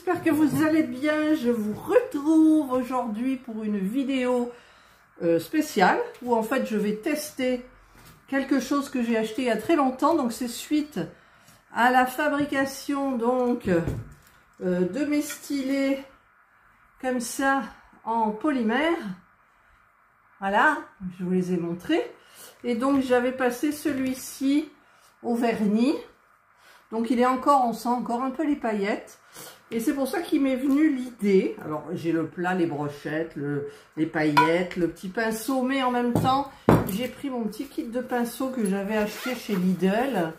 j'espère que vous allez bien. Je vous retrouve aujourd'hui pour une vidéo spéciale où en fait je vais tester quelque chose que j'ai acheté il y a très longtemps. Donc c'est suite à la fabrication donc de mes stylets comme ça en polymère. Voilà, je vous les ai montrés. Et donc j'avais passé celui-ci au vernis. Donc il est encore, on sent encore un peu les paillettes. Et c'est pour ça qu'il m'est venu l'idée. Alors j'ai le plat, les brochettes, les paillettes, le petit pinceau. Mais en même temps, j'ai pris mon petit kit de pinceau que j'avais acheté chez Lidl.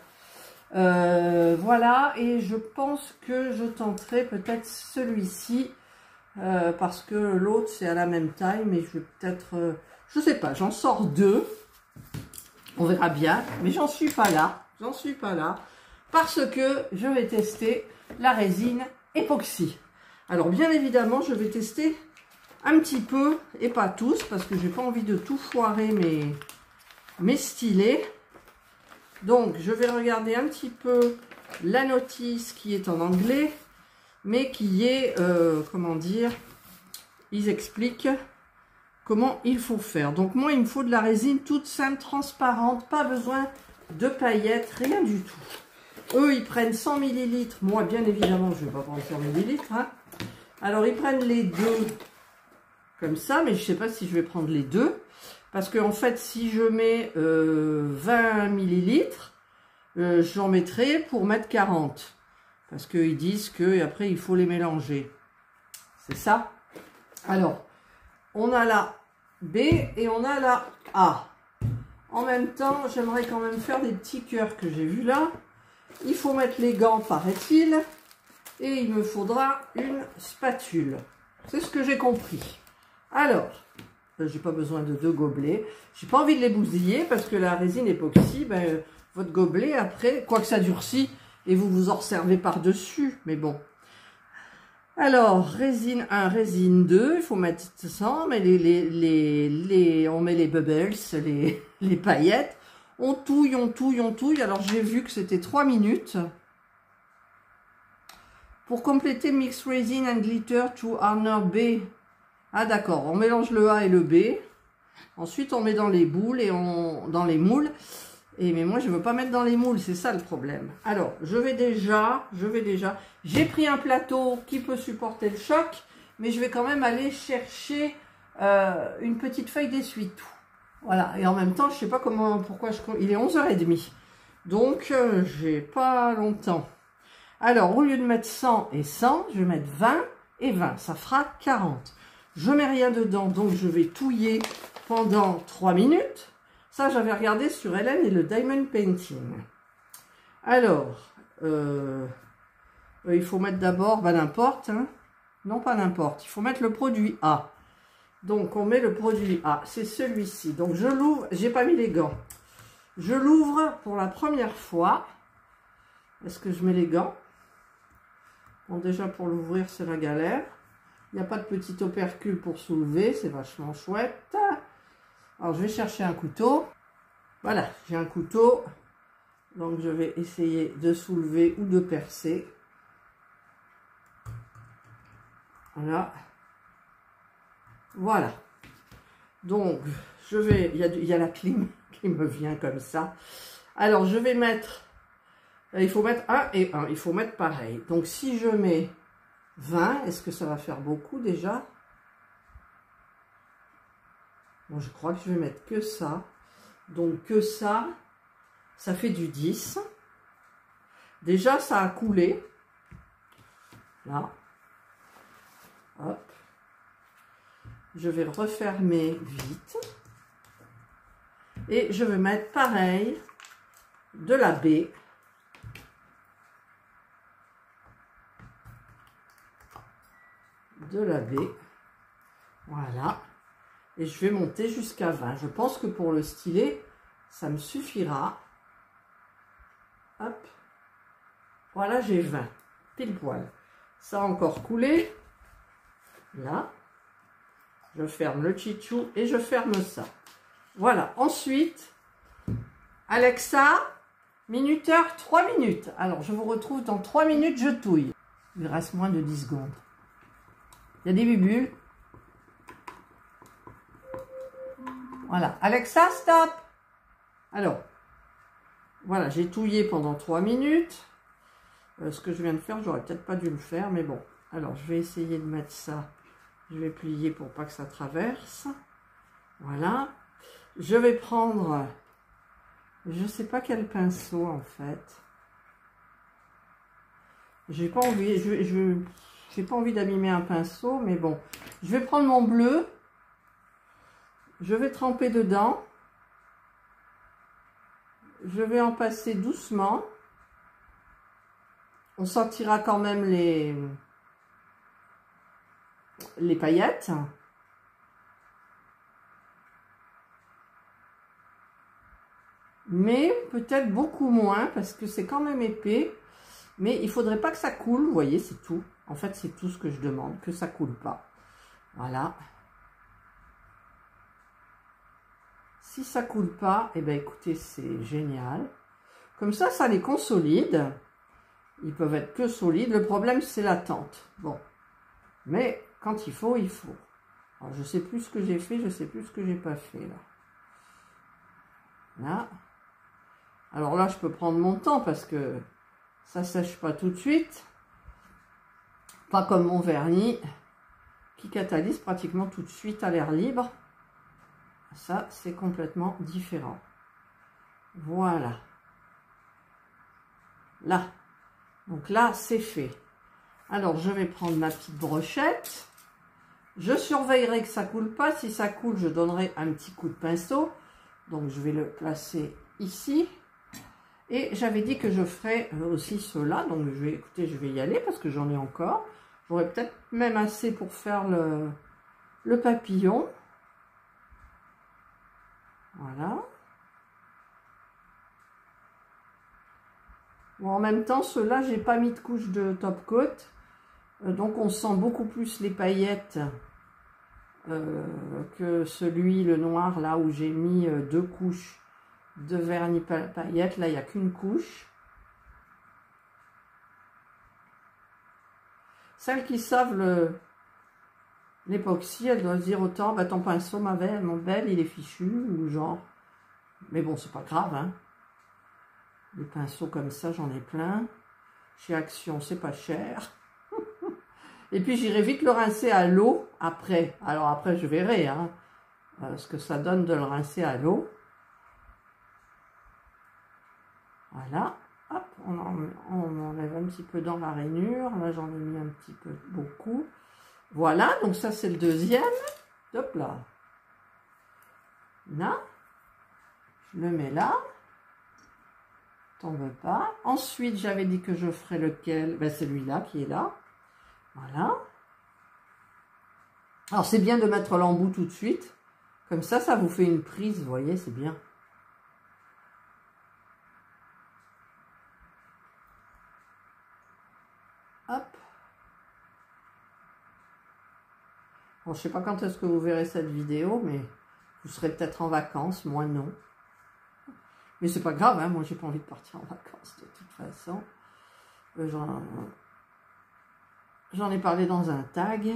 Voilà, et je pense que je tenterai peut-être celui-ci. Parce que l'autre c'est à la même taille. Mais je vais peut-être... je sais pas, j'en sors deux. On verra bien. Mais j'en suis pas là. J'en suis pas là. Parce que je vais tester la résine époxy. Alors bien évidemment je vais tester un petit peu et pas tous parce que j'ai pas envie de tout foirer mes stylets. Donc je vais regarder un petit peu la notice qui est en anglais mais qui est comment dire, ils expliquent comment il faut faire. Donc moi il me faut de la résine toute simple, transparente, pas besoin de paillettes, rien du tout. Eux, ils prennent 100 ml. Moi, bien évidemment, je ne vais pas prendre 100 ml. Hein. Alors, ils prennent les deux comme ça, mais je ne sais pas si je vais prendre les deux. Parce qu'en fait, si je mets 20 ml, j'en mettrai pour mettre 40. Parce qu'ils disent qu'après, il faut les mélanger. C'est ça. Alors, on a la B et on a la A. En même temps, j'aimerais quand même faire des petits cœurs que j'ai vus là. Il faut mettre les gants, paraît-il, et il me faudra une spatule. C'est ce que j'ai compris. Alors, j'ai pas besoin de deux gobelets. J'ai pas envie de les bousiller parce que la résine époxy, ben, votre gobelet après, quoi que ça durcit, et vous vous en servez par-dessus, mais bon. Alors, résine 1, résine 2, il faut mettre ça, on met on met les bubbles, les paillettes. On touille, on touille, on touille. Alors, j'ai vu que c'était 3 minutes. Pour compléter, mix resin and glitter to hardener B. Ah, d'accord. On mélange le A et le B. Ensuite, on met dans les boules et dans les moules. Mais moi, je ne veux pas mettre dans les moules. C'est ça le problème. Alors, je vais déjà. J'ai pris un plateau qui peut supporter le choc. Mais je vais quand même aller chercher une petite feuille d'essuie-tout. Voilà, et en même temps, je sais pas pourquoi il est 11h30. Donc, j'ai pas longtemps. Alors, au lieu de mettre 100 et 100, je vais mettre 20 et 20. Ça fera 40. Je mets rien dedans, donc je vais touiller pendant 3 minutes. Ça, j'avais regardé sur Hélène et le Diamond Painting. Alors, il faut mettre d'abord, n'importe. Hein. Non, pas n'importe. Il faut mettre le produit A. Donc, on met le produit A, c'est celui-ci. Donc, je l'ouvre, j'ai pas mis les gants. Je l'ouvre pour la première fois. Est-ce que je mets les gants? Bon, déjà, pour l'ouvrir, c'est la galère. Il n'y a pas de petit opercule pour soulever, c'est vachement chouette. Alors, je vais chercher un couteau. Voilà, j'ai un couteau. Donc, je vais essayer de soulever ou de percer. Voilà. Voilà, donc je vais, il y a la clim qui me vient comme ça. Alors je vais mettre, il faut mettre 1 et 1, il faut mettre pareil. Donc si je mets 20, est-ce que ça va faire beaucoup déjà? Bon, je crois que je vais mettre que ça. Donc que ça fait du 10. Déjà ça a coulé. Là. Hop. Je vais refermer vite. Et je vais mettre pareil de la baie. De la baie. Voilà. Et je vais monter jusqu'à 20. Je pense que pour le stylet, ça me suffira. Hop. Voilà, j'ai 20. Pile poil. Ça a encore coulé. Là. Je ferme le chichou et je ferme ça. Voilà. Ensuite, Alexa, minuteur 3 minutes. Alors, je vous retrouve dans 3 minutes, je touille. Il reste moins de 10 secondes. Il y a des bulles. Voilà. Alexa, stop! Alors, voilà, j'ai touillé pendant 3 minutes. Ce que je viens de faire, j'aurais peut-être pas dû le faire, mais bon. Alors, je vais essayer de mettre ça. Je vais plier pour pas que ça traverse. Voilà. Je vais prendre, je sais pas quel pinceau en fait. J'ai pas envie, j'ai pas envie d'abîmer un pinceau, mais bon. Je vais prendre mon bleu. Je vais tremper dedans. Je vais en passer doucement. On sortira quand même les paillettes. Mais peut-être beaucoup moins parce que c'est quand même épais. Mais il faudrait pas que ça coule, vous voyez, c'est tout. En fait, c'est tout ce que je demande, que ça coule pas. Voilà. Si ça coule pas, eh bien écoutez, c'est génial. Comme ça les consolide. Ils peuvent être que solides. Le problème, c'est l'attente. Bon. Mais quand il faut, il faut. Alors, je sais plus ce que j'ai fait, je sais plus ce que j'ai pas fait là. Là. Alors là, je peux prendre mon temps parce que ça sèche pas tout de suite. Pas comme mon vernis qui catalyse pratiquement tout de suite à l'air libre. Ça, c'est complètement différent. Voilà. Là. Donc là, c'est fait. Alors, je vais prendre ma petite brochette. Je surveillerai que ça coule pas. Si ça coule, je donnerai un petit coup de pinceau. Donc, je vais le placer ici. Et j'avais dit que je ferais aussi cela. Donc, écoutez, je vais y aller parce que j'en ai encore. J'aurais peut-être même assez pour faire le papillon. Voilà. Bon, en même temps, ceux-là, j'ai pas mis de couche de top coat. Donc, on sent beaucoup plus les paillettes que celui, le noir, là où j'ai mis 2 couches de vernis paillettes. Là, il n'y a qu'une couche. Celles qui savent l'époxy, elles doivent se dire autant, bah, ton pinceau, mon belle, il est fichu, ou genre. Mais bon, c'est pas grave, hein. Des pinceaux comme ça, j'en ai plein. Chez Action, c'est pas cher. Et puis, j'irai vite le rincer à l'eau après. Alors après, je verrai hein, ce que ça donne de le rincer à l'eau. Voilà. Hop, on enlève un petit peu dans la rainure. Là, j'en ai mis un petit peu, beaucoup. Voilà, donc ça, c'est le deuxième. Hop là. Là. Je le mets là. T'en veux pas. Ensuite, j'avais dit que je ferais lequel? Ben, celui-là qui est là. Voilà. Alors, c'est bien de mettre l'embout tout de suite. Comme ça, ça vous fait une prise, vous voyez, c'est bien. Hop. Bon, je sais pas quand est-ce que vous verrez cette vidéo, mais vous serez peut-être en vacances, moi non. Mais c'est pas grave, hein, moi j'ai pas envie de partir en vacances de toute façon. J'en ai parlé dans un tag.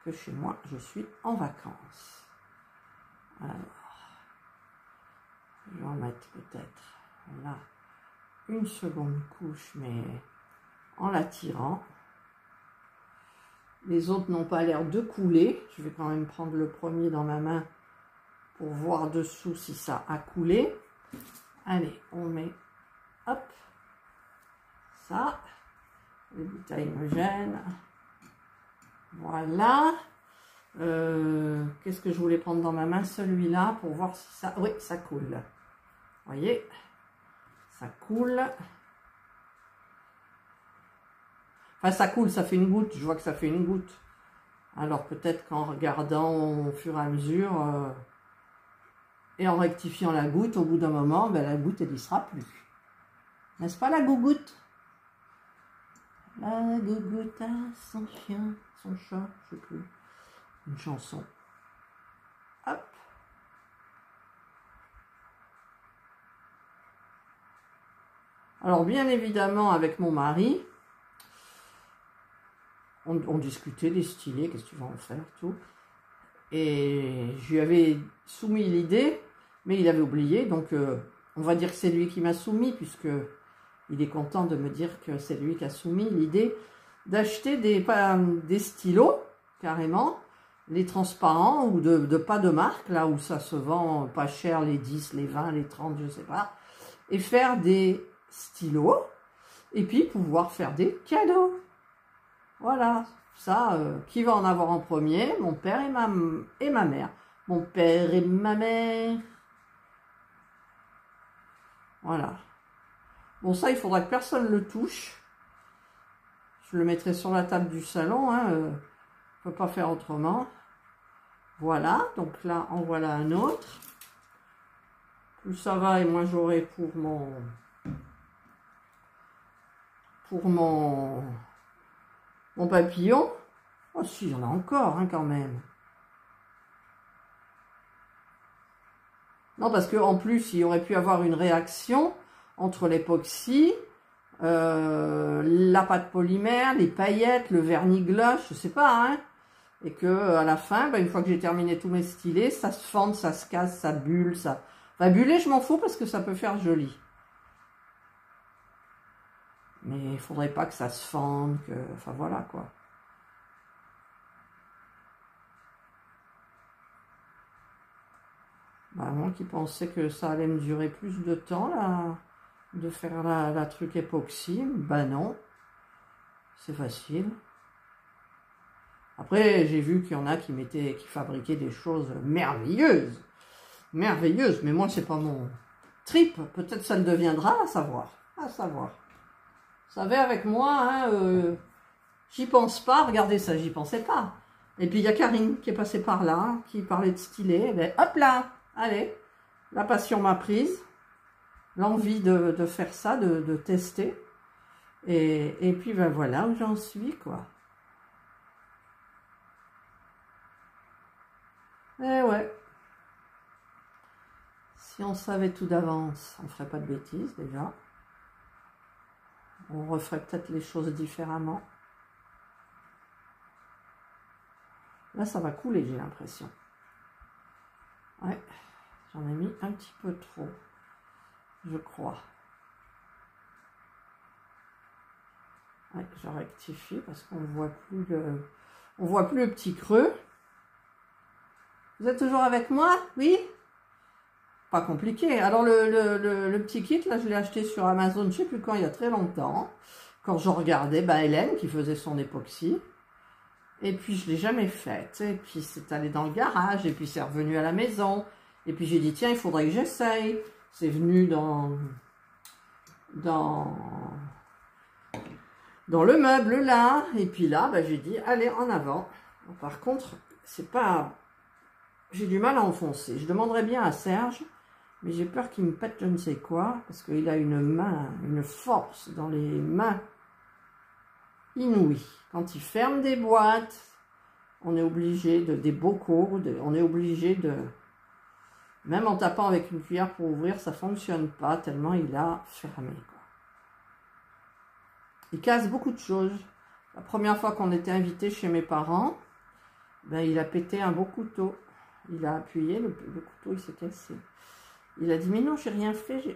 Que chez moi, je suis en vacances. Alors, je vais en mettre peut-être là une seconde couche, mais en la tirant. Les autres n'ont pas l'air de couler. Je vais quand même prendre le premier dans ma main pour voir dessous si ça a coulé. Allez, on met, hop, ça. Les bouteilles me gênent. Voilà. Qu'est-ce que je voulais prendre dans ma main? Celui-là pour voir si ça... Oui, ça coule. Vous voyez? Ça coule. Enfin, ça coule, ça fait une goutte. Je vois que ça fait une goutte. Alors, peut-être qu'en regardant au fur et à mesure et en rectifiant la goutte, au bout d'un moment, ben, la goutte, elle n'y sera plus. N'est-ce pas, la gougoute? La gougoute a son chien, son chat, je sais plus. Une chanson. Hop. Alors, bien évidemment, avec mon mari, on discutait des stylés, qu'est-ce que tu vas en faire, tout. Et je lui avais soumis l'idée, mais il avait oublié, donc on va dire que c'est lui qui m'a soumis, puisque il est content de me dire que c'est lui qui a soumis l'idée d'acheter des stylos, carrément, les transparents, ou pas de marque, là où ça se vend pas cher, les 10, les 20, les 30, je sais pas, et faire des stylos, et puis pouvoir faire des cadeaux. Voilà, ça, qui va en avoir en premier? Mon père et ma mère. Mon père et ma mère. Voilà. Bon, ça, il faudra que personne le touche. Je le mettrai sur la table du salon, hein, je ne peux pas faire autrement. Voilà, donc là, en voilà un autre. Plus ça va, et moins j'aurai pour mon papillon. Oh si, il y en a encore, hein, quand même. Non, parce qu'en plus, il y aurait pu avoir une réaction entre l'époxy, la pâte polymère, les paillettes, le vernis-glace, je sais pas, hein. Et que à la fin, bah, une fois que j'ai terminé tous mes stylés, ça se fende, ça se casse, ça bulle, ça... Enfin, buller, je m'en fous parce que ça peut faire joli. Mais il faudrait pas que ça se fende, que... Enfin, voilà, quoi. Bah, moi qui pensais que ça allait me durer plus de temps, là, de faire la truc époxy, bah non, c'est facile. Après, j'ai vu qu'il y en a qui fabriquaient des choses merveilleuses, merveilleuses, mais moi, c'est pas mon trip. Peut-être ça le deviendra, à savoir, à savoir. Vous savez, avec moi, hein, j'y pense pas, regardez ça, j'y pensais pas. Et puis, il y a Karine qui est passée par là, qui parlait de stylet, et ben, hop là, allez, la passion m'a prise, l'envie de faire ça, de tester, et puis, ben voilà où j'en suis, quoi. Eh ouais. Si on savait tout d'avance, on ne ferait pas de bêtises déjà. On referait peut-être les choses différemment. Là, ça va couler, j'ai l'impression. Ouais, j'en ai mis un petit peu trop, je crois. Ouais, je rectifie parce qu'on voit plus le petit creux. Vous êtes toujours avec moi? Oui? Pas compliqué. Alors le petit kit, là, je l'ai acheté sur Amazon, je ne sais plus quand, il y a très longtemps. Quand je regardais Hélène qui faisait son époxy. Et puis je ne l'ai jamais faite. Et puis c'est allé dans le garage. Et puis c'est revenu à la maison. Et puis j'ai dit, tiens, il faudrait que j'essaye. C'est venu dans le meuble là. Et puis là, bah, j'ai dit, allez, en avant. Par contre, c'est pas... J'ai du mal à enfoncer. Je demanderais bien à Serge, mais j'ai peur qu'il me pète je ne sais quoi, parce qu'il a une force dans les mains inouïe. Quand il ferme des boîtes, on est obligé des bocaux, on est obligé de... Même en tapant avec une cuillère pour ouvrir, ça ne fonctionne pas, tellement il a fermé, quoi. Il casse beaucoup de choses. La première fois qu'on était invité chez mes parents, ben, il a pété un beau couteau. Il a appuyé, le couteau il s'est cassé. Il a dit, mais non, j'ai rien fait.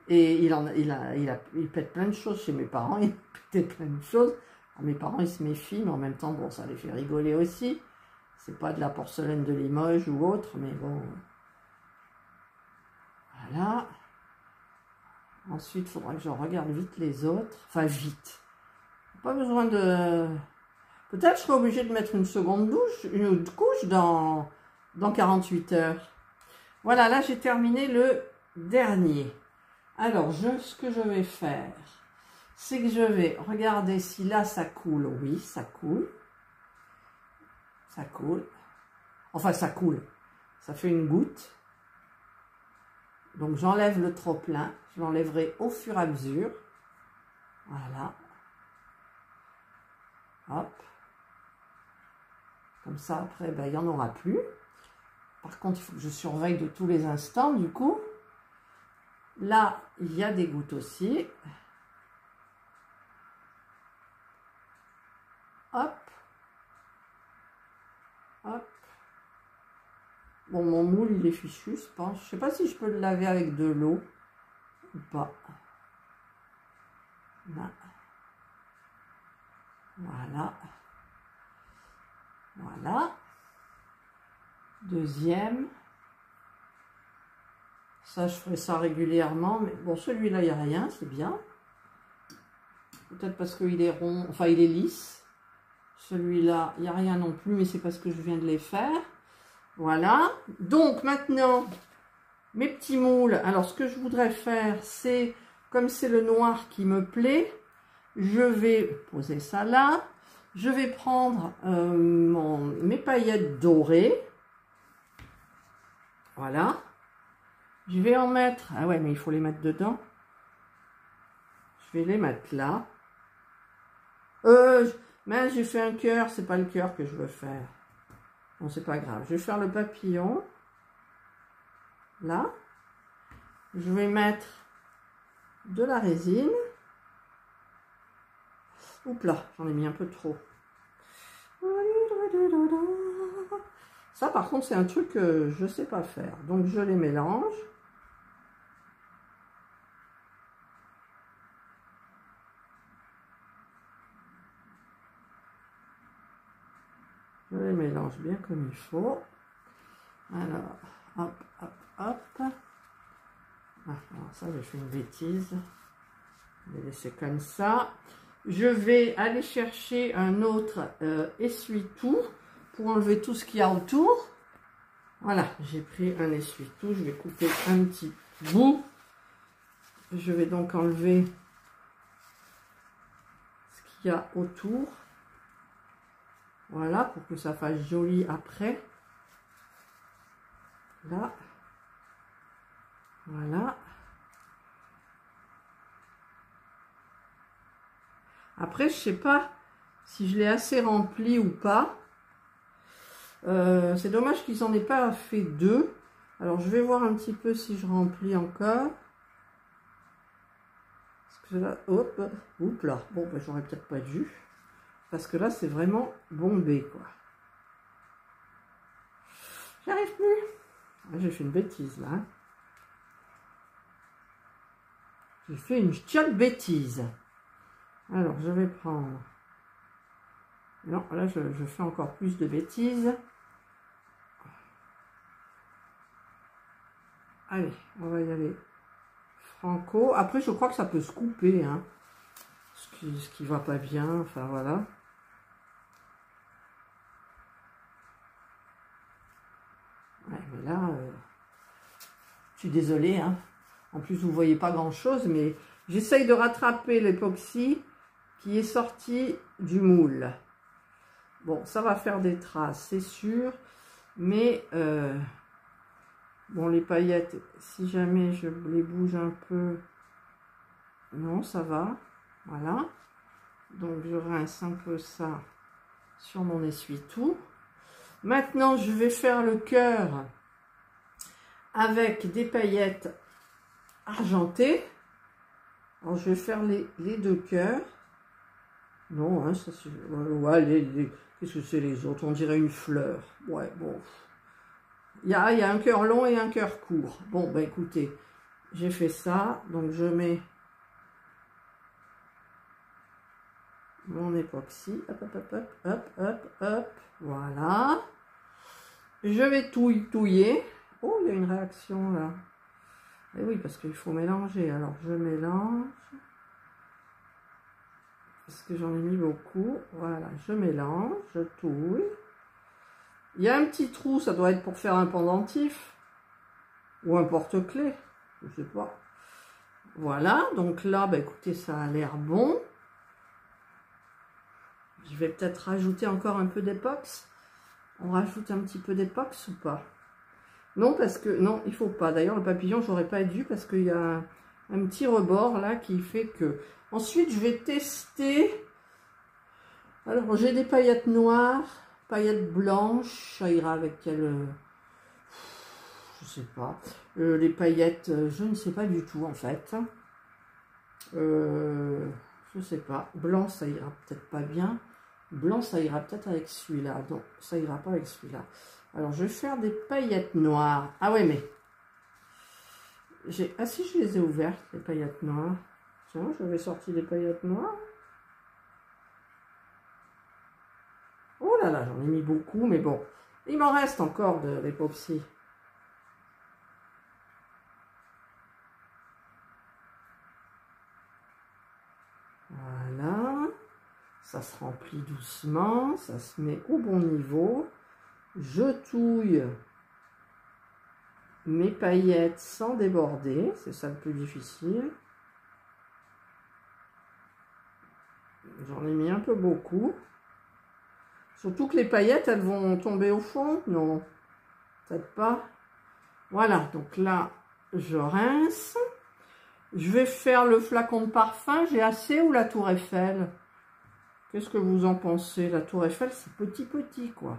Et il pète plein de choses chez mes parents, il pète plein de choses. Alors, mes parents, ils se méfient, mais en même temps, bon, ça les fait rigoler aussi. C'est pas de la porcelaine de Limoges ou autre, mais bon. Voilà. Ensuite, il faudra que je regarde vite les autres. Enfin, vite. Pas besoin de... Peut-être je serai obligée de mettre une seconde couche dans 48 heures. Voilà, là j'ai terminé le dernier. Alors, ce que je vais faire, c'est que je vais regarder si là ça coule. Oui, ça coule. Ça coule. Enfin, ça coule. Ça fait une goutte. Donc, j'enlève le trop-plein. Je l'enlèverai au fur et à mesure. Voilà. Hop. Comme ça, après, ben, il n'y en aura plus. Par contre, il faut que je surveille de tous les instants, du coup. Là, il y a des gouttes aussi. Hop. Hop. Bon, mon moule, il est fichu, je pense. Je sais pas si je peux le laver avec de l'eau ou pas. Là. Voilà. Voilà. Deuxième. Ça, je ferai ça régulièrement. Mais bon, celui-là, il n'y a rien, c'est bien. Peut-être parce qu'il est rond, enfin, il est lisse. Celui-là, il n'y a rien non plus, mais c'est parce que je viens de les faire. Voilà. Donc, maintenant, mes petits moules. Alors, ce que je voudrais faire, c'est, comme c'est le noir qui me plaît, je vais poser ça là. Je vais prendre mes paillettes dorées. Voilà. Je vais en mettre... Ah ouais, mais il faut les mettre dedans. Je vais les mettre là. Mais j'ai fait un cœur. C'est pas le cœur que je veux faire. Bon, c'est pas grave. Je vais faire le papillon. Là. Je vais mettre de la résine. Oups là, j'en ai mis un peu trop. Ça, par contre, c'est un truc que je ne sais pas faire. Donc, je les mélange. Je les mélange bien comme il faut. Alors, hop, hop, hop. Ah, alors ça, j'ai fait une bêtise. Je vais laisser comme ça. Je vais aller chercher un autre essuie-tout pour enlever tout ce qu'il y a autour. Voilà, j'ai pris un essuie-tout. Je vais couper un petit bout. Je vais donc enlever ce qu'il y a autour. Voilà, pour que ça fasse joli après. Là. Voilà. Après, je sais pas si je l'ai assez rempli ou pas. C'est dommage qu'ils n'en aient pas fait deux. Alors, je vais voir un petit peu si je remplis encore. Parce que là, hop, oups là. Bon, ben, j'aurais peut-être pas dû. Parce que là, c'est vraiment bombé, quoi. J'arrive plus. J'ai fait une bêtise, là. Hein. J'ai fait une petite bêtise. Alors, je vais prendre... Non, là, je fais encore plus de bêtises. Allez, on va y aller franco. Après, je crois que ça peut se couper, hein. Ce qui va pas bien, enfin, voilà. Ouais, mais là, je suis désolée, hein. En plus, vous voyez pas grand-chose, mais j'essaye de rattraper l'époxy qui est sorti du moule. Bon, ça va faire des traces, c'est sûr, mais bon, les paillettes, si jamais je les bouge un peu, non, ça va, voilà. Donc, je rince un peu ça sur mon essuie-tout. Maintenant, je vais faire le cœur avec des paillettes argentées. Alors, je vais faire les deux cœurs. Non, hein, ça c'est... Ouais, qu'est-ce que c'est les autres? On dirait une fleur. Ouais, bon. Il y a un cœur long et un cœur court. Bon, bah écoutez, j'ai fait ça. Donc, je mets mon époxy. Hop, hop, hop, hop, hop, hop. Voilà. Je vais touiller. Oh, il y a une réaction là. Et oui, parce qu'il faut mélanger. Alors, je mélange. Parce que j'en ai mis beaucoup. Voilà, je mélange, je touille. Il y a un petit trou, ça doit être pour faire un pendentif. Ou un porte-clés. Je sais pas. Voilà, donc là, bah, écoutez, ça a l'air bon. Je vais peut-être rajouter encore un peu d'épox. On rajoute un petit peu d'épox ou pas? Non, parce que... Non, il faut pas. D'ailleurs, le papillon, j'aurais pas dû parce qu'il y a un petit rebord là qui fait que... Ensuite, je vais tester. Alors, j'ai des paillettes noires, paillettes blanches. Ça ira avec quelle... Je sais pas. Les paillettes, je ne sais pas du tout en fait. Je sais pas. Blanc, ça ira peut-être pas bien. Blanc, ça ira peut-être avec celui-là. Non, ça ira pas avec celui-là. Alors, je vais faire des paillettes noires. Ah ouais, mais... Ah si, je les ai ouvertes, les paillettes noires. Tiens, j'avais sorti des paillettes noires. Oh là là, j'en ai mis beaucoup, mais bon. Il m'en reste encore de l'époxy. Voilà. Ça se remplit doucement, ça se met au bon niveau. Je touille mes paillettes sans déborder, c'est ça le plus difficile. J'en ai mis un peu beaucoup. Surtout que les paillettes, elles vont tomber au fond. Non, peut-être pas. Voilà, donc là, je rince. Je vais faire le flacon de parfum. J'ai assez ou la Tour Eiffel? Qu'est-ce que vous en pensez? La Tour Eiffel, c'est petit, quoi.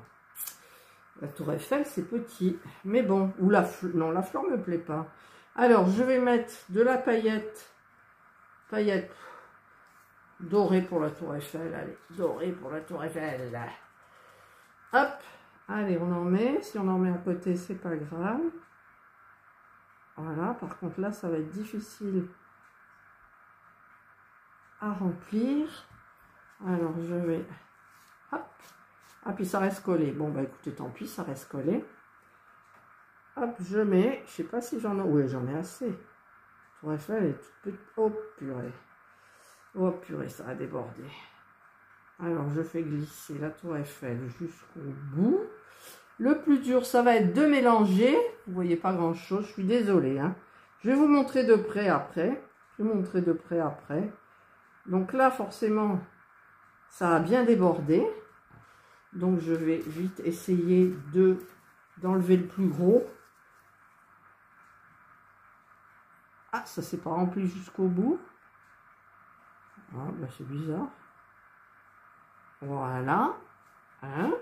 La Tour Eiffel, c'est petit. Mais bon, ou la fleur. Non, la fleur ne me plaît pas. Alors, je vais mettre de la paillette dorée pour la Tour Eiffel. Allez, dorée pour la Tour Eiffel. Hop. Allez, on en met. Si on en met à côté, c'est pas grave. Voilà. Par contre, là, ça va être difficile à remplir. Alors, je vais... Hop. Ah, puis ça reste collé. Bon, bah écoutez, tant pis, ça reste collé. Hop, je mets... Je sais pas si j'en ai... Oui, j'en ai assez. Tour Eiffel est toute petite... Oh, purée. Oh, purée, ça a débordé. Alors, je fais glisser la Tour Eiffel jusqu'au bout. Le plus dur, ça va être de mélanger. Vous voyez pas grand-chose, je suis désolée. Hein. Je vais vous montrer de près après. Donc là, forcément... Ça a bien débordé, donc je vais vite essayer d'enlever le plus gros. Ah, ça s'est pas rempli jusqu'au bout. Ah, bah c'est bizarre. Voilà. Hein?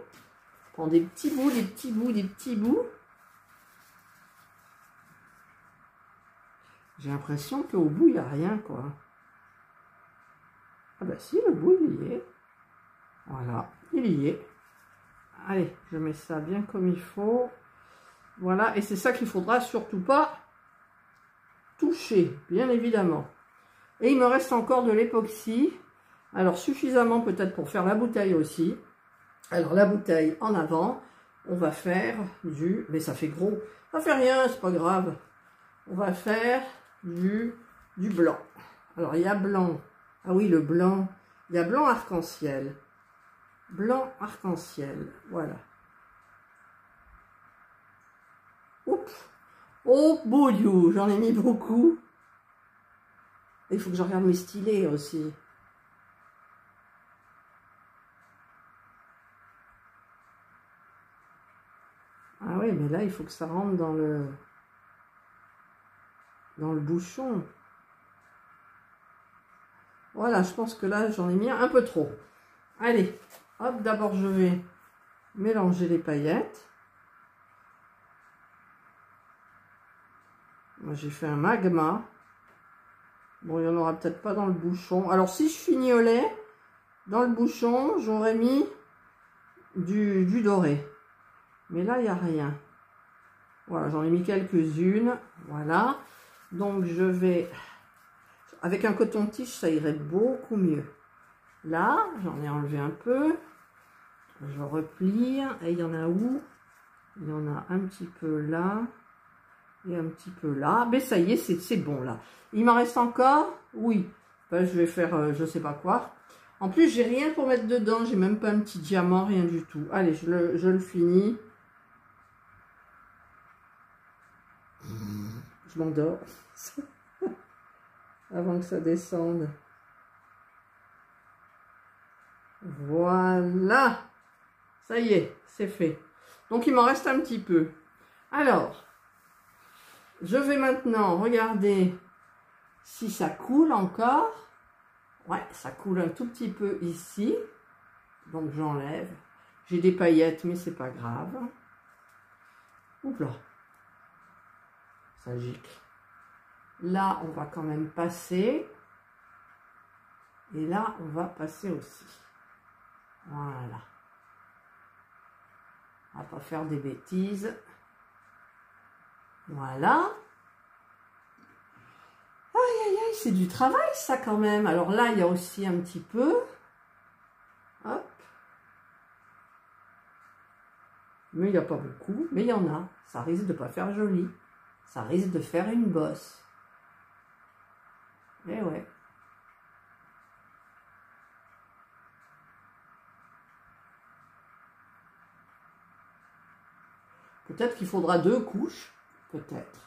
Prends des petits bouts, des petits bouts. J'ai l'impression qu'au bout, il n'y a rien, quoi. Ah bah si, le bout, il y est. Voilà, il y est. Allez, je mets ça bien comme il faut. Voilà, et c'est ça qu'il faudra surtout pas toucher, bien évidemment. Et il me reste encore de l'époxy. Alors, suffisamment peut-être pour faire la bouteille aussi. Alors, la bouteille en avant, on va faire du... Mais ça fait gros. Ça fait rien, c'est pas grave. On va faire du blanc. Alors, il y a blanc. Ah oui, le blanc. Il y a blanc arc-en-ciel. Blanc arc-en-ciel, voilà. Oups. Oh, boudou, j'en ai mis beaucoup. Il faut que je regarde mes stylés aussi. Ah oui, mais là, il faut que ça rentre dans le bouchon. Voilà, je pense que là, j'en ai mis un peu trop. Allez, hop, d'abord, je vais mélanger les paillettes. Moi, j'ai fait un magma. Bon, il n'y en aura peut-être pas dans le bouchon. Alors, si je fignolais dans le bouchon, j'aurais mis du doré. Mais là, il n'y a rien. Voilà, j'en ai mis quelques-unes. Voilà. Donc, je vais... Avec un coton-tige, ça irait beaucoup mieux. Là, j'en ai enlevé un peu. Je replie. Et il y en a où? Il y en a un petit peu là. Et un petit peu là. Mais ça y est, c'est bon là. Il m'en reste encore? Oui. Ben, je vais faire je sais pas quoi. En plus, j'ai rien pour mettre dedans. J'ai même pas un petit diamant, rien du tout. Allez, je le finis. Je m'endors. Avant que ça descende. Voilà. Ça y est, c'est fait. Donc, il m'en reste un petit peu. Alors, je vais maintenant regarder si ça coule encore. Ouais, ça coule un tout petit peu ici. Donc, j'enlève. J'ai des paillettes, mais c'est pas grave. Oups là. Ça gicle. Là, on va quand même passer. Et là, on va passer aussi. Voilà. On va pas faire des bêtises. Voilà. Aïe, aïe, aïe, c'est du travail, ça, quand même. Alors là, il y a aussi un petit peu. Hop. Mais il n'y a pas beaucoup. Mais il y en a. Ça risque de pas faire joli. Ça risque de faire une bosse. Eh ouais. Peut-être qu'il faudra 2 couches. Peut-être.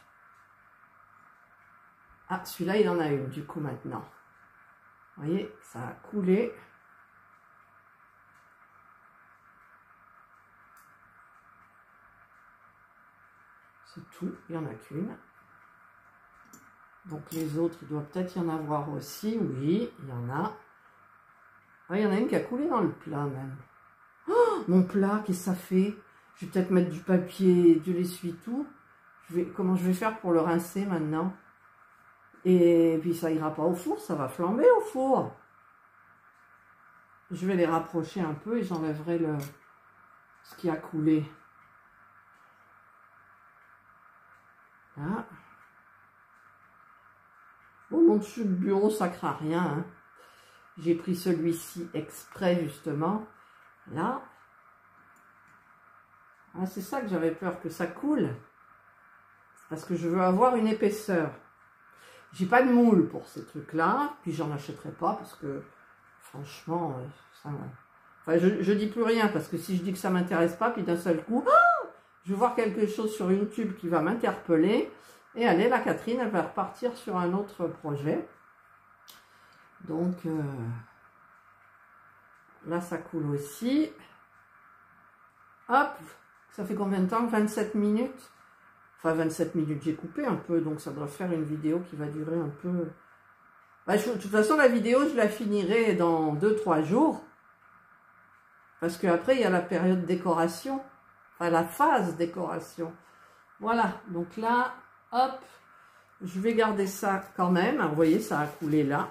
Ah, celui-là, il en a une, du coup, maintenant. Vous voyez, ça a coulé. C'est tout, il n'y en a qu'une. Donc les autres, il doit peut-être y en avoir aussi. Oui, il y en a. Ah, il y en a une qui a coulé dans le plat, même. Oh, mon plat, qu'est-ce que ça fait? Je vais peut-être mettre du papier, de l'essuie-tout. Comment je vais faire pour le rincer maintenant? Et puis ça ira pas au four, ça va flamber au four. Je vais les rapprocher un peu et j'enlèverai ce qui a coulé. Là. Oh, mon dessus de bureau, ça craint rien. Hein. J'ai pris celui-ci exprès, justement. Là. Ah, c'est ça que j'avais peur, que ça coule. Parce que je veux avoir une épaisseur. J'ai pas de moule pour ces trucs-là. Puis j'en achèterai pas parce que, franchement, ça... Enfin, je dis plus rien parce que si je dis que ça m'intéresse pas, puis d'un seul coup, oh, je vais voir quelque chose sur YouTube qui va m'interpeller. Et allez, la Catherine, elle va repartir sur un autre projet. Donc, là, ça coule aussi. Hop, ça fait combien de temps? 27 minutes. Enfin, 27 minutes, j'ai coupé un peu, donc ça doit faire une vidéo qui va durer un peu... Bah, de toute façon, la vidéo, je la finirai dans 2-3 jours. Parce qu'après, il y a la période décoration. Enfin, la phase décoration. Voilà, donc là, hop, je vais garder ça quand même. Alors, vous voyez, ça a coulé là.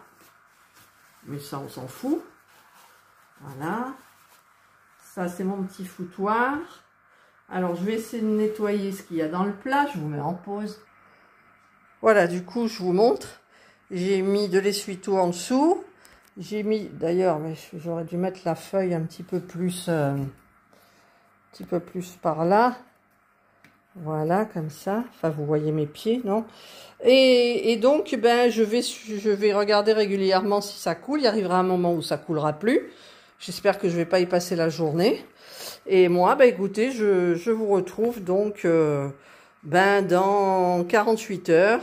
Mais ça, on s'en fout. Voilà. Ça, c'est mon petit foutoir. Alors, je vais essayer de nettoyer ce qu'il y a dans le plat. Je vous mets en pause. Voilà, du coup, je vous montre. J'ai mis de l'essuie-tout en dessous. J'ai mis, d'ailleurs, mais j'aurais dû mettre la feuille un petit peu plus par là. Voilà, comme ça. Enfin, vous voyez mes pieds, non? Et donc, ben, je vais regarder régulièrement si ça coule. Il arrivera un moment où ça coulera plus. J'espère que je vais pas y passer la journée. Et moi, ben, écoutez, je vous retrouve donc ben, dans 48 heures.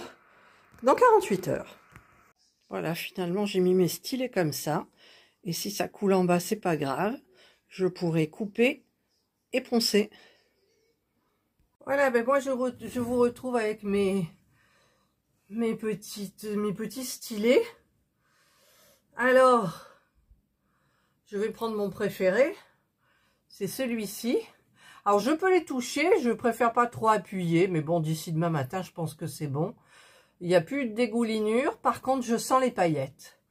Dans 48 heures. Voilà, finalement, j'ai mis mes stylets comme ça. Et si ça coule en bas, c'est pas grave. Je pourrai couper et poncer. Voilà, ben moi, je vous retrouve avec mes petits stylets. Alors, je vais prendre mon préféré. C'est celui-ci. Alors, je peux les toucher. Je préfère pas trop appuyer. Mais bon, d'ici demain matin, je pense que c'est bon. Il n'y a plus de dégoulinure. Par contre, je sens les paillettes.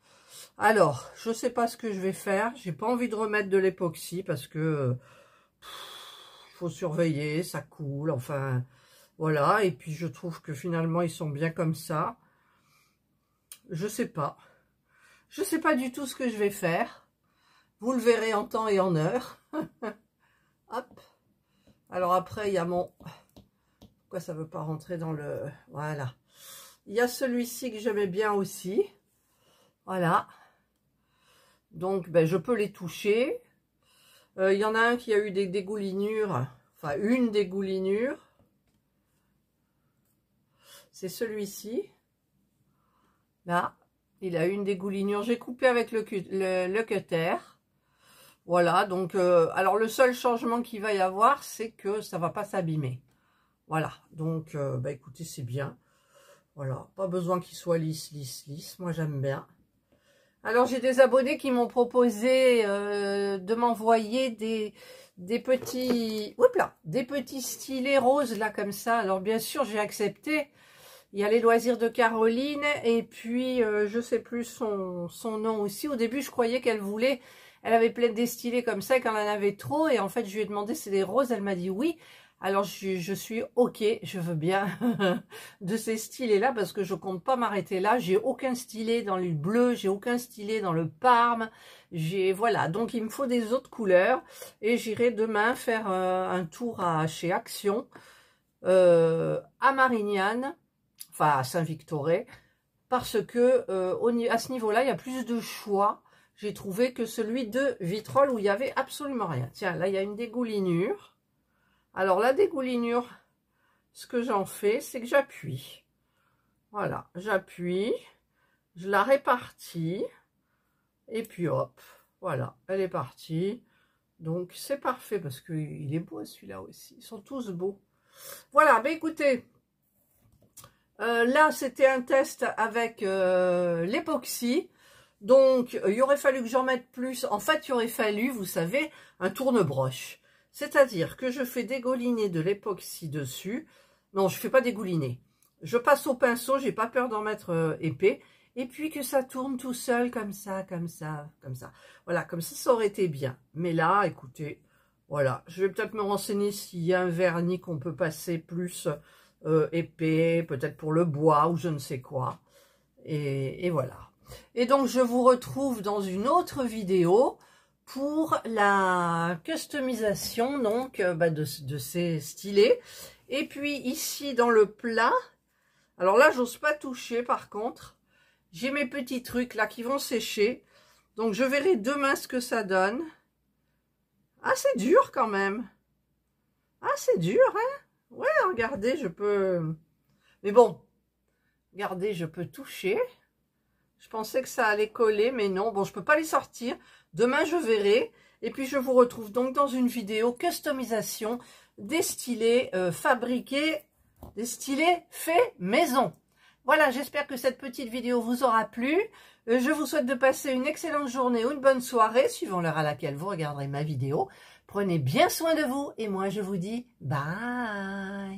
Alors, je ne sais pas ce que je vais faire. J'ai pas envie de remettre de l'époxy parce que faut surveiller, ça coule. Enfin, voilà. Et puis, je trouve que finalement, ils sont bien comme ça. Je sais pas. Je sais pas du tout ce que je vais faire. Vous le verrez en temps et en heure. Hop. Alors après, il y a mon... Pourquoi ça ne veut pas rentrer dans le... Voilà. Il y a celui-ci que j'aimais bien aussi. Voilà. Donc, ben, je peux les toucher. Il y en a un qui a eu des dégoulinures. Enfin, une dégoulinure. C'est celui-ci. Là, il a eu une dégoulinure. J'ai coupé avec le cutter. Voilà, donc, alors le seul changement qu'il va y avoir, c'est que ça va pas s'abîmer. Voilà, donc, bah écoutez, c'est bien. Voilà, pas besoin qu'il soit lisse, lisse, lisse. Moi, j'aime bien. Alors, j'ai des abonnés qui m'ont proposé de m'envoyer des petits... Oups là, des petits stylets roses, là, comme ça. Alors, bien sûr, j'ai accepté. Il y a les loisirs de Caroline et puis je sais plus son nom aussi. Au début, je croyais qu'elle voulait, elle avait plein de destillés comme ça, qu'elle en avait trop. Et en fait, je lui ai demandé c'est des roses. Elle m'a dit oui. Alors, je suis ok, je veux bien de ces stylés-là parce que je compte pas m'arrêter là. J'ai aucun stylet dans le bleu, j'ai aucun stylet dans le parme. Voilà, donc il me faut des autres couleurs. Et j'irai demain faire un tour chez Action, à Marignane. Enfin à Saint-Victoré, parce que à ce niveau-là, il y a plus de choix, j'ai trouvé, que celui de Vitrolles où il n'y avait absolument rien. Tiens, là, il y a une dégoulinure. Alors, la dégoulinure, ce que j'en fais, c'est que j'appuie. Voilà, j'appuie, je la répartis, et puis hop, voilà, elle est partie. Donc, c'est parfait, parce qu'il est beau celui-là aussi. Ils sont tous beaux. Voilà, ben écoutez... là, c'était un test avec l'époxy. Donc, il aurait fallu que j'en mette plus. En fait, il aurait fallu, vous savez, un tourne-broche. C'est-à-dire que je fais dégouliner de l'époxy dessus. Non, je ne fais pas dégouliner. Je passe au pinceau, j'ai pas peur d'en mettre épais. Et puis que ça tourne tout seul, comme ça, comme ça, comme ça. Voilà, comme ça aurait été bien. Mais là, écoutez, voilà. Je vais peut-être me renseigner s'il y a un vernis qu'on peut passer plus... épais, peut-être pour le bois ou je ne sais quoi. Et voilà. Et donc, je vous retrouve dans une autre vidéo pour la customisation donc de ces stylets. Et puis, ici, dans le plat, alors là, j'ose pas toucher par contre. J'ai mes petits trucs là qui vont sécher. Donc, je verrai demain ce que ça donne. Ah, c'est dur quand même. Ah, c'est dur, hein? Ouais, regardez, je peux... Mais bon, regardez, je peux toucher. Je pensais que ça allait coller, mais non. Bon, je peux pas les sortir. Demain, je verrai. Et puis, je vous retrouve donc dans une vidéo customisation des stylets fabriqués, des stylets faits maison. Voilà, j'espère que cette petite vidéo vous aura plu. Je vous souhaite de passer une excellente journée ou une bonne soirée, suivant l'heure à laquelle vous regarderez ma vidéo. Prenez bien soin de vous et moi je vous dis bye.